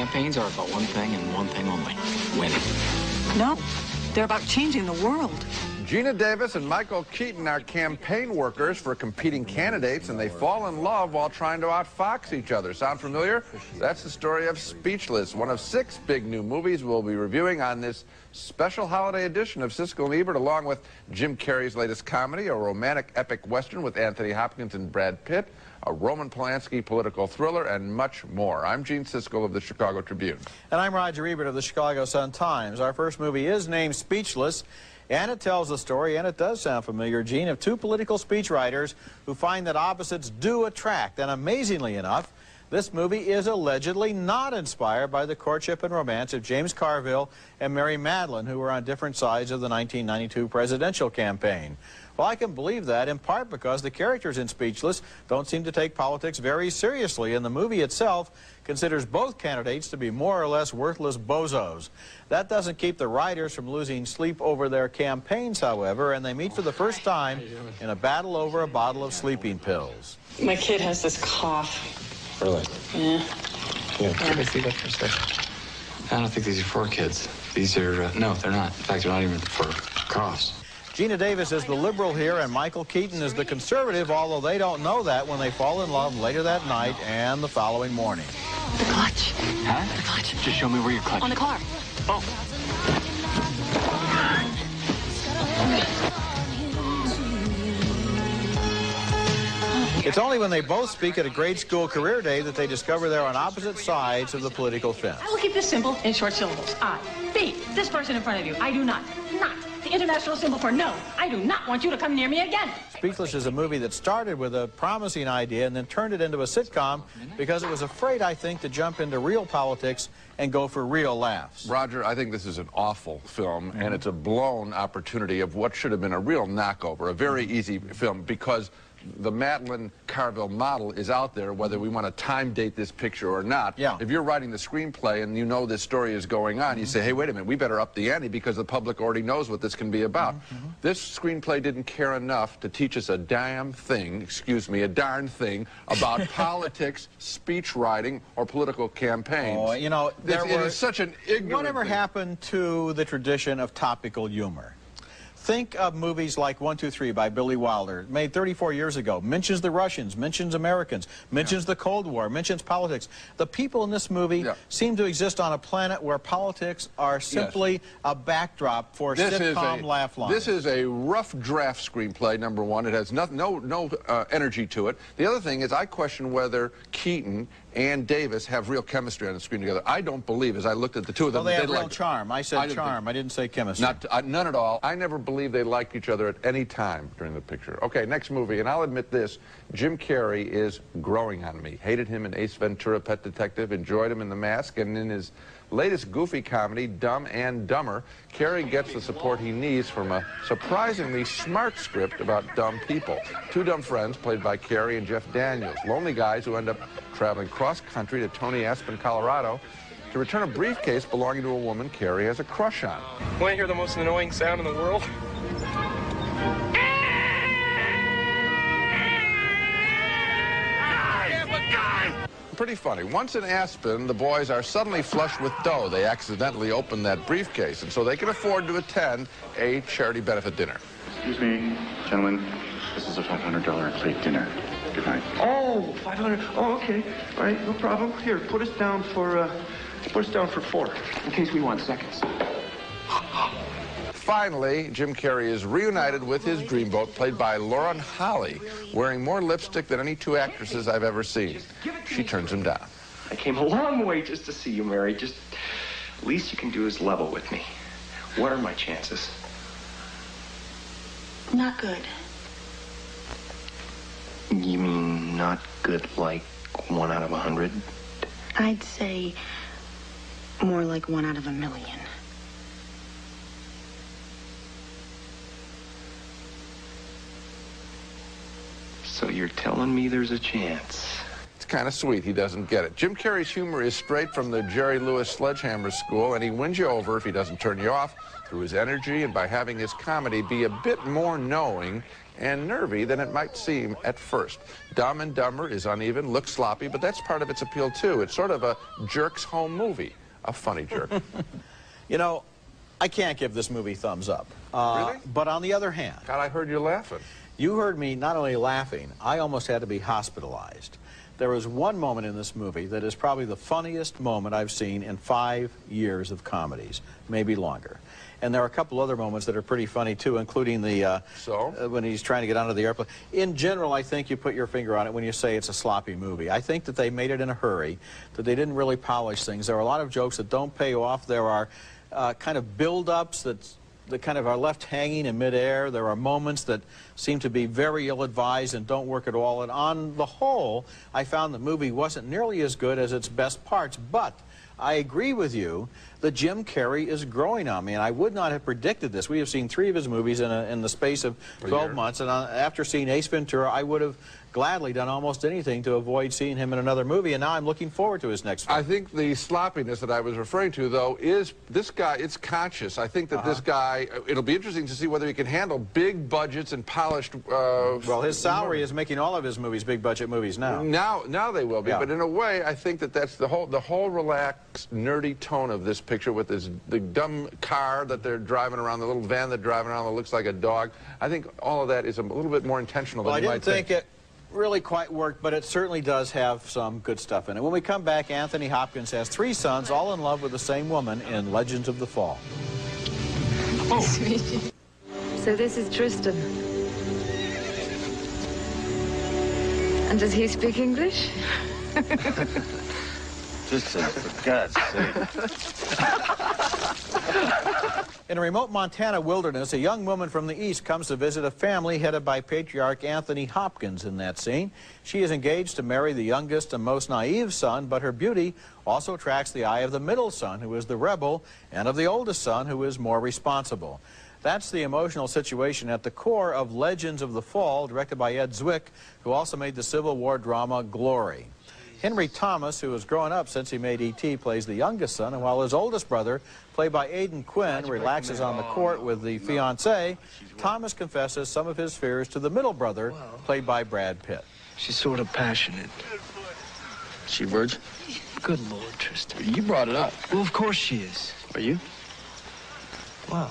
Campaigns are about one thing and one thing only: winning. No, they're about changing the world. Gina Davis and Michael Keaton are campaign workers for competing candidates, and they fall in love while trying to outfox each other. Sound familiar? That's the story of Speechless, one of 6 big new movies we'll be reviewing on this special holiday edition of Siskel and Ebert, along with Jim Carrey's latest comedy, a romantic epic western with Anthony Hopkins and Brad Pitt, a Roman Polanski political thriller, and much more. I'm Gene Siskel of the Chicago Tribune. And I'm Roger Ebert of the Chicago Sun-Times. Our first movie is named Speechless, and it tells the story, and it does sound familiar, Gene, of 2 political speechwriters who find that opposites do attract. And amazingly enough, this movie is allegedly not inspired by the courtship and romance of James Carville and Mary Madeline, who were on different sides of the 1992 presidential campaign. Well, I can believe that, in part because the characters in Speechless don't seem to take politics very seriously, and the movie itself considers both candidates to be more or less worthless bozos. That doesn't keep the writers from losing sleep over their campaigns, however, and they meet for the first time in a battle over a bottle of sleeping pills. My kid has this cough. Really? Yeah. Can I see that for a second? I don't think these are for kids. These are, no, they're not. In fact, they're not even for coughs. Gina Davis is the liberal here, and Michael Keaton is the conservative, although they don't know that when they fall in love later that night and the following morning. The clutch. Huh? The clutch. Just show me where your clutch On the car. Oh. It's only when they both speak at a grade school career day that they discover they're on opposite sides of the political fence. I will keep this simple in short syllables. I, B, this person in front of you. I do not. The international symbol for no. I do not want you to come near me again. Speechless is a movie that started with a promising idea and then turned it into a sitcom because it was afraid, I think, to jump into real politics and go for real laughs. Roger, I think this is an awful film, and it's a blown opportunity of what should have been a real knockover, a very easy film, because the Madeline Carville model is out there, whether we want to time date this picture or not. Yeah. If you're writing the screenplay and you know this story is going on, you say, hey, wait a minute, we better up the ante because the public already knows what this can be about. This screenplay didn't care enough to teach us a damn thing, excuse me, a darn thing about politics, speech writing, or political campaigns. Oh, you know, it is such an ignorant Whatever thing. happened to the tradition of topical humor? Think of movies like 1, 2, 3 by Billy Wilder, made 34 years ago. Mentions the Russians, mentions Americans, mentions the Cold War, mentions politics. The people in this movie seem to exist on a planet where politics are simply a backdrop for sitcom laugh lines. This is a rough draft screenplay, number one. It has no energy to it. The other thing is I question whether Keaton and Davis have real chemistry on the screen together. I don't believe, as I looked at the two of them, well, they have real like charm. I said charm. I didn't say chemistry. None at all. I never believed they liked each other at any time during the picture. Okay, next movie, and I'll admit this, Jim Carrey is growing on me. Hated him in Ace Ventura, Pet Detective, enjoyed him in The Mask, and in his latest goofy comedy, Dumb and Dumber, Carrey gets the support he needs from a surprisingly smart script about dumb people. 2 dumb friends, played by Carrey and Jeff Daniels, lonely guys who end up traveling cross-country to Tony Aspen, Colorado, to return a briefcase belonging to a woman Carrey has a crush on. Want to hear the most annoying sound in the world? Pretty funny. Once in Aspen, the boys are suddenly flush with dough. They accidentally open that briefcase, and so they can afford to attend a charity benefit dinner. Excuse me, gentlemen. This is a $500 plate dinner. Good night. Oh, 500. Oh, okay. All right, no problem. Here, put us down for 4, in case we want seconds. Finally, Jim Carrey is reunited with his dreamboat, played by Lauren Holly, wearing more lipstick than any 2 actresses I've ever seen. She turns him down. I came a long way just to see you, Mary. Just, least you can do is level with me. What are my chances? Not good. You mean not good like 1 out of 100? I'd say more like 1 out of 1,000,000. So you're telling me there's a chance? It's kind of sweet. He doesn't get it. Jim Carrey's humor is straight from the Jerry Lewis Sledgehammer School, and he wins you over if he doesn't turn you off through his energy and by having his comedy be a bit more knowing and nervy than it might seem at first. Dumb and Dumber is uneven, looks sloppy, but that's part of its appeal, too. It's sort of a jerk's home movie. A funny jerk. You know, I can't give this movie thumbs up. Really? But on the other hand... God, I heard you laughing. You heard me not only laughing, I almost had to be hospitalized. There was one moment in this movie that is probably the funniest moment I've seen in 5 years of comedies, maybe longer. And there are a couple other moments that are pretty funny, too, including the when he's trying to get onto the airplane. In general, I think you put your finger on it when you say it's a sloppy movie. I think that they made it in a hurry, that they didn't really polish things. There are a lot of jokes that don't pay off. There are kind of build-ups that kind of are left hanging in midair. There are moments that seem to be very ill-advised and don't work at all. And on the whole, I found the movie wasn't nearly as good as its best parts. But I agree with you that Jim Carrey is growing on me, and I would not have predicted this. We have seen 3 of his movies in the space of 12 months, and after seeing Ace Ventura, I would have gladly done almost anything to avoid seeing him in another movie, and now I'm looking forward to his next film. I think the sloppiness that I was referring to, though, is this guy, it's conscious. I think that this guy, it'll be interesting to see whether he can handle big budgets and polished... well, his salary is making all of his movies big-budget movies now. Now they will be, but in a way, I think that that's the whole relaxed, nerdy tone of this picture with the dumb car that they're driving around, the little van they're driving around that looks like a dog. I think all of that is a little bit more intentional than you might think. I didn't think it really quite worked, but it certainly does have some good stuff in it. When we come back, Anthony Hopkins has 3 sons, all in love with the same woman in Legends of the Fall. Oh. So this is Tristan. And does he speak English? Tristan, for God's sake. In a remote Montana wilderness, a young woman from the east comes to visit a family headed by patriarch Anthony Hopkins in that scene. She is engaged to marry the youngest and most naive son, but her beauty also attracts the eye of the middle son, who is the rebel, and of the oldest son, who is more responsible. That's the emotional situation at the core of Legends of the Fall, directed by Ed Zwick, who also made the Civil War drama Glory. Henry Thomas, who has grown up since he made E.T., plays the youngest son, and while his oldest brother, played by Aidan Quinn, relaxes on the court with the fiancée, Thomas confesses some of his fears to the middle brother, played by Brad Pitt. She's sort of passionate. She a virgin? Good Lord, Tristan. You brought it up. Well, of course she is. Are you? Wow.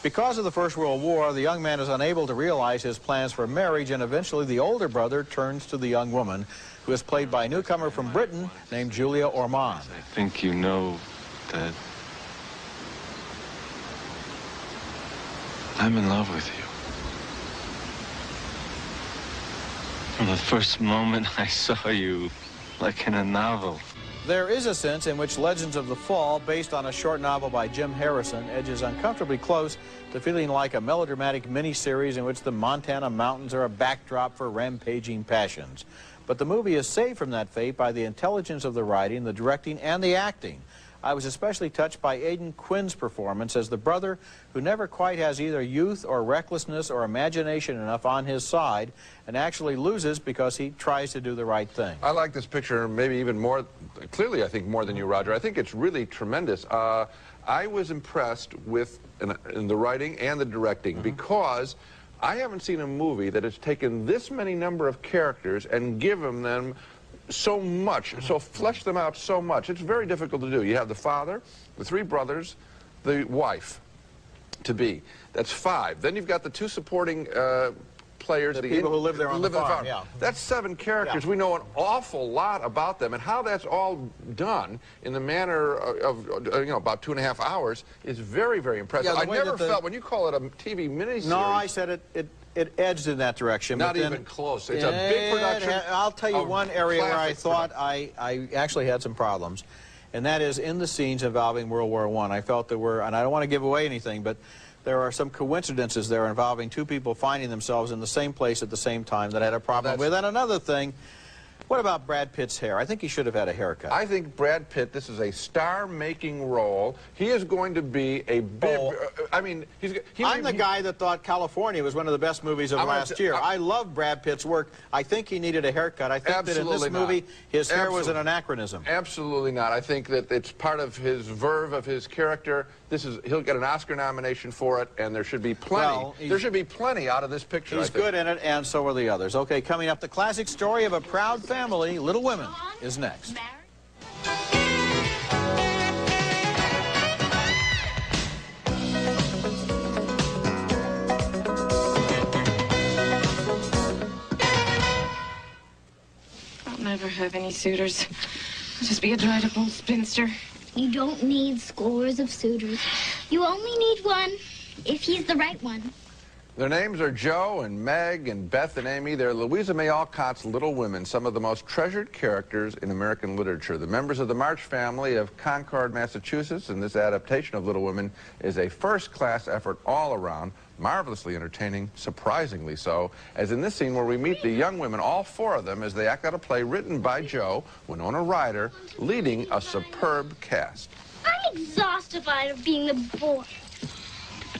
Because of the First World War, the young man is unable to realize his plans for marriage, and eventually the older brother turns to the young woman, who is played by a newcomer from Britain named Julia Ormond. I think you know that I'm in love with you. From the first moment I saw you, like in a novel. There is a sense in which Legends of the Fall, based on a short novel by Jim Harrison, edges uncomfortably close to feeling like a melodramatic miniseries in which the Montana mountains are a backdrop for rampaging passions. But the movie is saved from that fate by the intelligence of the writing, the directing, and the acting. I was especially touched by Aidan Quinn's performance as the brother who never quite has either youth or recklessness or imagination enough on his side and actually loses because he tries to do the right thing. I like this picture maybe even more, clearly I think more than you, Roger. I think it's really tremendous. I was impressed with in the writing and the directing because I haven't seen a movie that has taken this many number of characters and given them so much, so fleshed them out so much. It's very difficult to do. You have the father, the 3 brothers, the wife to be. That's 5. Then you've got the 2 supporting players. The people who live there on the farm. Yeah. That's 7 characters. Yeah. We know an awful lot about them, and how that's all done in the manner of about 2.5 hours is very, very impressive. Yeah, I never felt, when you call it a TV miniseries... No, I said it edged in that direction. Not even close. It's a big production. I'll tell you one area where I thought I actually had some problems, and that is in the scenes involving World War I. I felt there were, and I don't want to give away anything, but there are some coincidences there involving 2 people finding themselves in the same place at the same time that I had a problem with. And another thing, What about Brad Pitt's hair? I think he should have had a haircut. I think Brad Pitt, this is a star-making role. He is going to be a big... I mean, I'm the guy that thought California was one of the best movies of last year. I love Brad Pitt's work. I think he needed a haircut. I think that in this movie, his hair was an anachronism. Absolutely not. I think that it's part of his verve of his character. He'll get an Oscar nomination for it, and there should be plenty. Well, there should be plenty out of this picture. He's good in it, and so are the others. Okay, coming up, the classic story of a proud family, Little Women, is next. I'll never have any suitors. I'll just be a dried-up old spinster. You don't need scores of suitors. You only need one, if he's the right one. Their names are Joe and Meg and Beth and Amy. They're Louisa May Alcott's Little Women, some of the most treasured characters in American literature. The members of the March family of Concord, Massachusetts, and this adaptation of Little Women is a first-class effort all around, marvelously entertaining, surprisingly so, as in this scene where we meet the young women, all four of them, as they act out a play written by Joe, Winona Ryder, leading a superb cast. I'm exhausted of being the boy.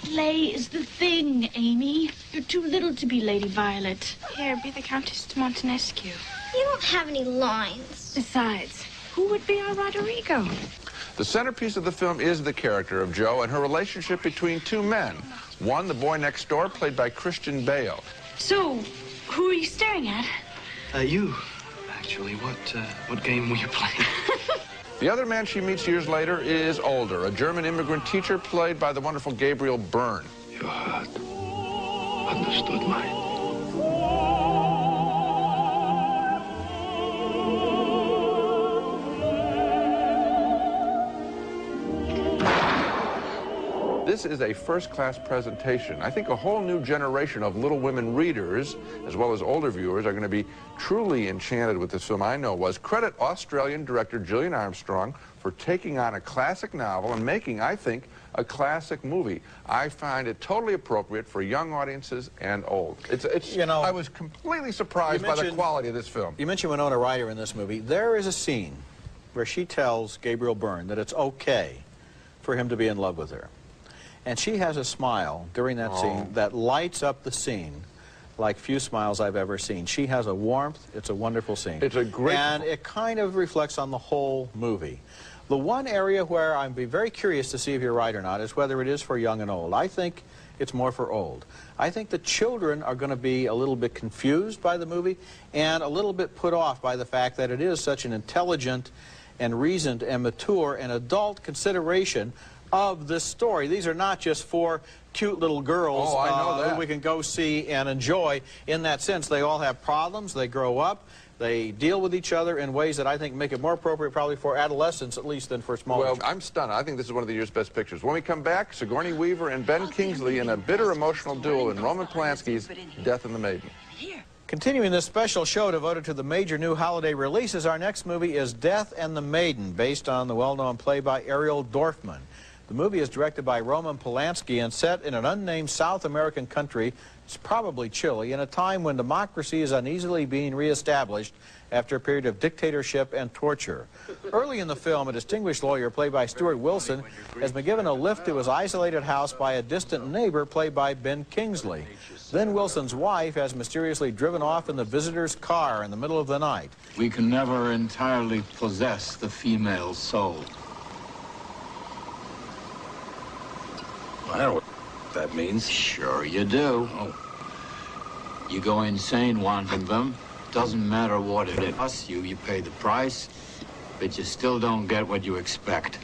Play is the thing, Amy. You're too little to be Lady Violet. Here, be the Countess de Montenescu. You don't have any lines. Besides, who would be our Roderigo? The centerpiece of the film is the character of Joe and her relationship between two men. One, the boy next door, played by Christian Bale. So, who are you staring at? You. Actually, what game were you playing? The other man she meets years later is older, a German immigrant teacher played by the wonderful Gabriel Byrne. Your heart understood mine. This is a first-class presentation. I think a whole new generation of Little Women readers, as well as older viewers, are going to be truly enchanted with this film. I know was. Credit Australian director Gillian Armstrong for taking on a classic novel and making, I think, a classic movie. I find it totally appropriate for young audiences and old. You know, I was completely surprised by the quality of this film. You mentioned Winona Ryder in this movie. There is a scene where she tells Gabriel Byrne that it's okay for him to be in love with her. And she has a smile during that scene that lights up the scene like few smiles I've ever seen. She has a warmth. It's a wonderful scene. It's a great... And it kind of reflects on the whole movie. The one area where I'd be very curious to see if you're right or not is whether it is for young and old. I think it's more for old. I think the children are going to be a little bit confused by the movie and a little bit put off by the fact that it is such an intelligent and reasoned and mature and adult consideration of this story. These are not just four cute little girls who we can go see and enjoy. In that sense, they all have problems, they grow up, they deal with each other in ways that I think make it more appropriate probably for adolescents at least than for smaller children. I'm stunned. I think this is one of the year's best pictures. When we come back, Sigourney Weaver and Ben Kingsley in a bitter emotional duel in Roman Polanski's Death and the Maiden. Continuing this special show devoted to the major new holiday releases, our next movie is Death and the Maiden, based on the well-known play by Ariel Dorfman. The movie is directed by Roman Polanski and set in an unnamed South American country. It's probably Chile, in a time when democracy is uneasily being reestablished after a period of dictatorship and torture. Early in the film, a distinguished lawyer played by Stuart Wilson has been given a lift to his isolated house by a distant neighbor played by Ben Kingsley. Then Wilson's wife has mysteriously driven off in the visitor's car in the middle of the night. We can never entirely possess the female soul. I don't know what that means. Sure you do. You go insane wanting them. Doesn't matter what it costs you. You pay the price, but you still don't get what you expect.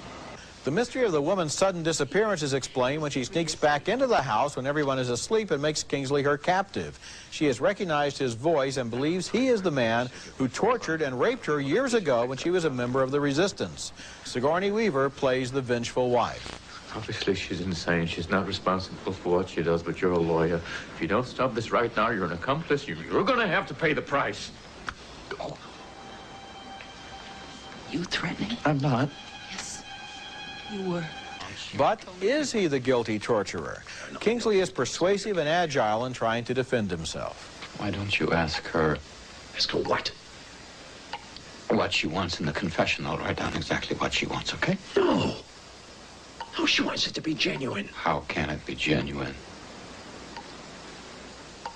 The mystery of the woman's sudden disappearance is explained when she sneaks back into the house when everyone is asleep and makes Kingsley her captive. She has recognized his voice and believes he is the man who tortured and raped her years ago when she was a member of the resistance. Sigourney Weaver plays the vengeful wife. Obviously, she's insane. She's not responsible for what she does, but you're a lawyer. If you don't stop this right now, you're an accomplice. You're going to have to pay the price. Oh. You threatening? I'm not. Yes, you were. But is he the guilty torturer? Kingsley is persuasive and agile in trying to defend himself. Why don't you ask her? Ask her what? what she wants in the confession. I'll write down exactly what she wants, okay? No. No, she wants it to be genuine. How can it be genuine?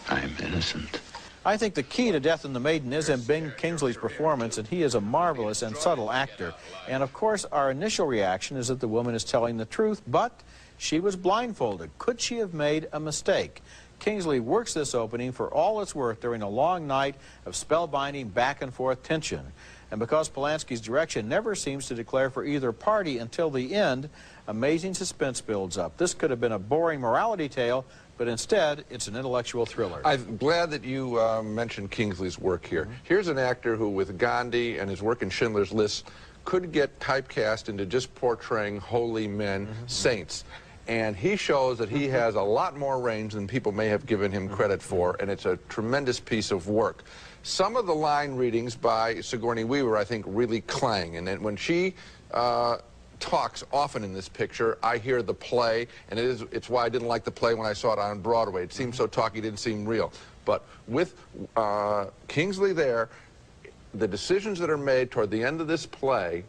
I'm innocent. I think the key to Death in the Maiden is in Ben Kingsley's performance, and he is a marvelous and subtle actor. And of course, our initial reaction is that the woman is telling the truth, but she was blindfolded. Could she have made a mistake? Kingsley works this opening for all it's worth during a long night of spellbinding back-and-forth tension. And because Polanski's direction never seems to declare for either party until the end, amazing suspense builds up. This could have been a boring morality tale, but instead, it's an intellectual thriller. I'm glad that you mentioned Kingsley's work here. Here's an actor who, with Gandhi and his work in Schindler's List, could get typecast into just portraying holy men, saints. And he shows that he has a lot more range than people may have given him credit for, and it's a tremendous piece of work. Some of the line readings by Sigourney Weaver, I think, really clang. And then when she talks often in this picture, I hear the play, and it's why I didn't like the play when I saw it on Broadway. It seemed so talky, it didn't seem real. But with Kingsley there, the decisions that are made toward the end of this play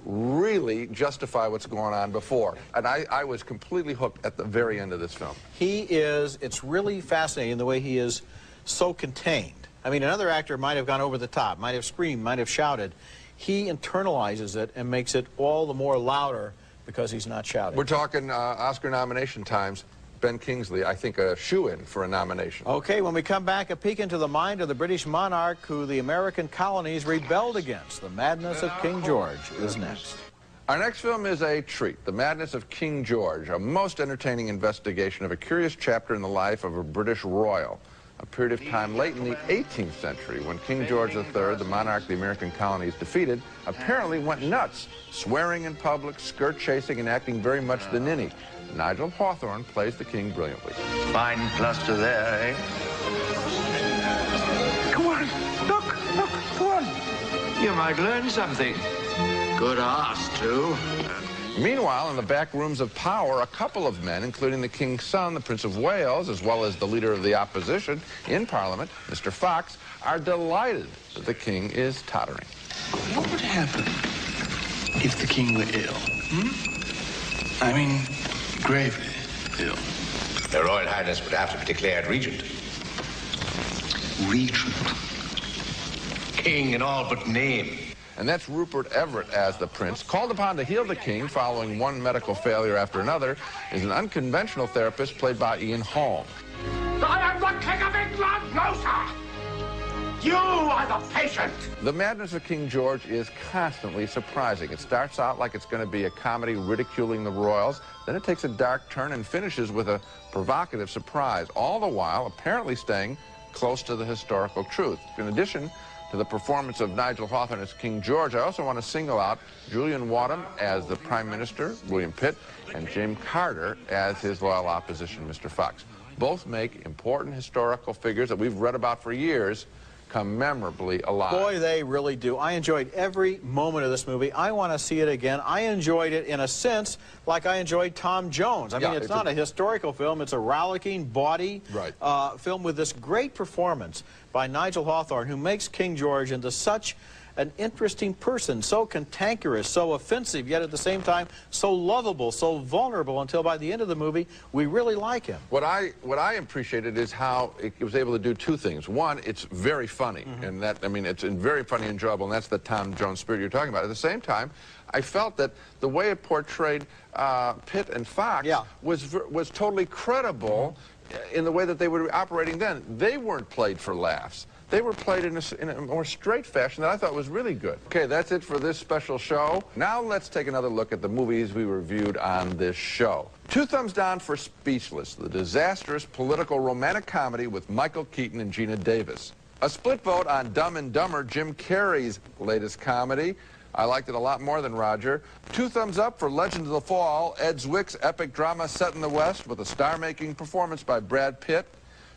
really justify what's going on before. And I was completely hooked at the very end of this film. It's really fascinating the way he is so contained. I mean, another actor might have gone over the top, might have screamed, might have shouted. He internalizes it and makes it all the more louder because he's not shouting. We're talking Oscar nomination times. Ben Kingsley, I think, a shoo-in for a nomination. Okay, when we come back, a peek into the mind of the British monarch who the American colonies rebelled against. The Madness of King George is next. Our next film is a treat, The Madness of King George, a most entertaining investigation of a curious chapter in the life of a British royal, a period of time late in the 18th century when King George III, the monarch the American colonies defeated, apparently went nuts, swearing in public, skirt chasing, and acting very much the ninny. Nigel Hawthorne plays the king brilliantly. Fine cluster there, eh? Come on, look, come on. You might learn something. Good ass, too. Meanwhile, in the back rooms of power, a couple of men, including the king's son, the Prince of Wales, as well as the leader of the opposition in Parliament, Mr. Fox, are delighted that the king is tottering. What would happen if the king were ill? I mean, gravely ill. Their Royal Highness would have to be declared regent. Regent? King in all but name. And that's Rupert Everett as the prince. Called upon to heal the king following one medical failure after another is an unconventional therapist played by Ian Holm. I am the King of England, no, sir! You are the patient! The Madness of King George is constantly surprising. It starts out like it's going to be a comedy ridiculing the royals, then it takes a dark turn and finishes with a provocative surprise, all the while apparently staying close to the historical truth. In addition to the performance of Nigel Hawthorne as King George, I also want to single out Julian Wadham as the Prime Minister, William Pitt, and James Carter as his loyal opposition, Mr. Fox. Both make important historical figures that we've read about for years come memorably alive. Boy, they really do. I enjoyed every moment of this movie. I want to see it again. I enjoyed it in a sense like I enjoyed Tom Jones. I mean, it's not a historical film. It's a rollicking, bawdy film with this great performance by Nigel Hawthorne, who makes King George into such an interesting person, so cantankerous, so offensive, yet at the same time so lovable, so vulnerable, until by the end of the movie we really like him. What I appreciated is how it was able to do two things. One, it's very funny, and that, I mean, it's very funny and enjoyable, and that's the Tom Jones spirit you're talking about. At the same time, I felt that the way it portrayed Pitt and Fox was totally credible in the way that they were operating then. They weren't played for laughs. They were played in a more straight fashion that I thought was really good. Okay, that's it for this special show. Now let's take another look at the movies we reviewed on this show. 2 thumbs down for Speechless, the disastrous political romantic comedy with Michael Keaton and Gina Davis. A split vote on Dumb and Dumber, Jim Carrey's latest comedy. I liked it a lot more than Roger. 2 thumbs up for Legend of the Fall, Ed Zwick's epic drama set in the West with a star-making performance by Brad Pitt.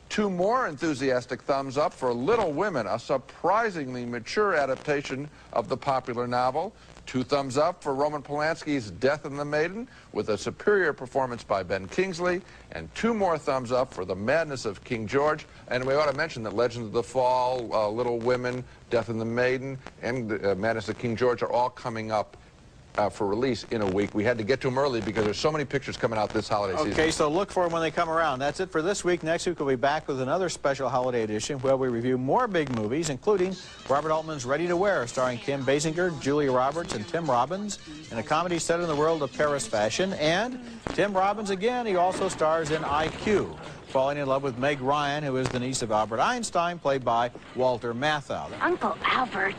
2 more enthusiastic thumbs up for Little Women, a surprisingly mature adaptation of the popular novel. 2 thumbs up for Roman Polanski's Death in the Maiden, with a superior performance by Ben Kingsley. And 2 more thumbs up for The Madness of King George. And we ought to mention that Legends of the Fall, Little Women, Death in the Maiden, and Madness of King George are all coming up for release in a week. We had to get to them early because there's so many pictures coming out this holiday season. Okay, so look for them when they come around. That's it for this week. Next week we'll be back with another special holiday edition where we review more big movies, including Robert Altman's Ready to Wear, starring Kim Basinger, Julia Roberts, and Tim Robbins, in a comedy set in the world of Paris fashion. And Tim Robbins again, he also stars in IQ, falling in love with Meg Ryan, who is the niece of Albert Einstein, played by Walter Matthau. Uncle Albert.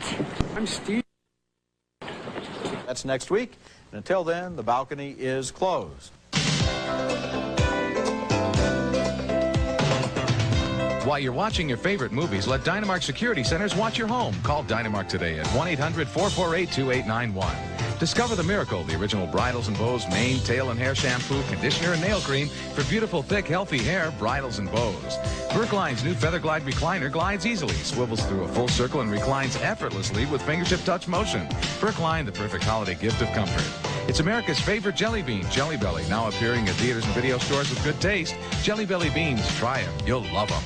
I'm Steve. That's next week. And until then, the balcony is closed. While you're watching your favorite movies, let Dynamark Security Centers watch your home. Call Dynamark today at 1-800-448-2891. Discover the Miracle, the original bridles and bows, mane, tail, and hair shampoo, conditioner, and nail cream for beautiful, thick, healthy hair, bridles, and bows. Berkline's new Feather Glide recliner glides easily, swivels through a full circle, and reclines effortlessly with fingertip touch motion. Berkline, the perfect holiday gift of comfort. It's America's favorite jelly bean, Jelly Belly, now appearing at theaters and video stores with good taste. Jelly Belly beans, try them. You'll love them.